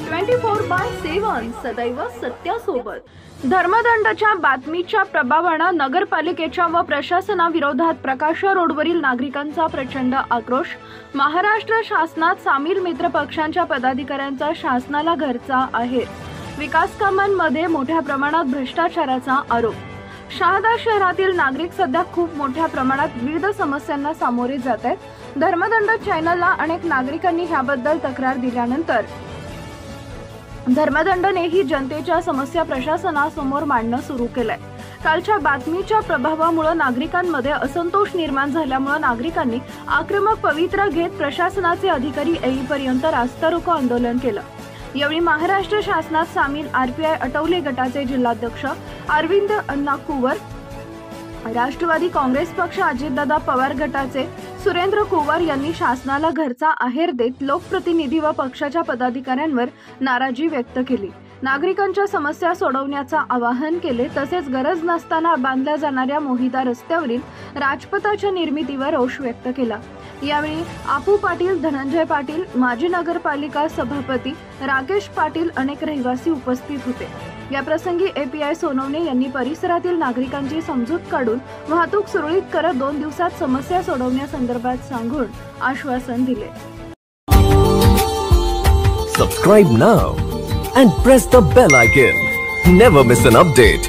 24/7 सदैव सत्यासोबत। धर्मदंडाच्या बातमीच्या प्रभावाने नगरपालिकेच्या व प्रशासनाविरोधात प्रकाश रोडवरील नागरिकांचा प्रचंड आक्रोश। महाराष्ट्र शासनात सामील मित्र पक्षांच्या पदाधिकाऱ्यांचा शासनाला घरचा आहेर। विकास कामांमध्ये मोठ्या प्रमाणात भ्रष्टाचाराचा आरोप। शहादा शहरातील नागरिक सध्या खूप मोठ्या प्रमाणात विविध समस्यांना सामोरे जात आहेत। धर्मदंड चॅनलला अनेक नागरिकांनी याबद्दल तक्रार दिल्यानंतर धर्मदंडनेही जनतेच्या समस्या प्रशासनासमोर मांडणं सुरू केलंय। कालच्या बातमीच्या प्रभावामुळे नागरिकांमध्ये असंतोष निर्माण झाल्यामुळे नागरिकांनी आक्रमक पवित्रा घेत प्रशासनाचे अधिकारी येईपर्यंत रास्ता रोको आंदोलन केलं। यावेळी महाराष्ट्र शासनात सामील आरपीआय अटवले गटाचे जिल्हाध्यक्ष अरविंद अण्णा कुवर, राष्ट्रवादी काँग्रेस पक्ष अजितदादा पवार गटाचे सुरेंद्र कुवर यांनी शासनाला घरचा आहेर देत लोकप्रतिनिधी व पक्षाच्या पदाधिकाऱ्यांवर नाराजी व्यक्त केली। नागरिकांच्या समस्या सोडवण्याचं आवाहन केले। तसेच गरज नसताना बांधल्या जाणाऱ्या मोहिता रस्त्यावरील राजपथाच्या निर्मितीवर रोष व्यक्त केला। यावेळी आपू पाटील, धनंजय पाटील, माजी नगरपालिका सभापती राकेश पाटील अनेक रहिवासी उपस्थित होते। या प्रसंगी एपीआय सोनवणे यांनी परिसरातील नागरिकांची समजूत काढून वाहतूक सुरळीत करत 2 दिवसात समस्या सोडवण्यासंदर्भात सांगून आश्वासन दिले। Subscribe now and press the bell icon. Never miss an update.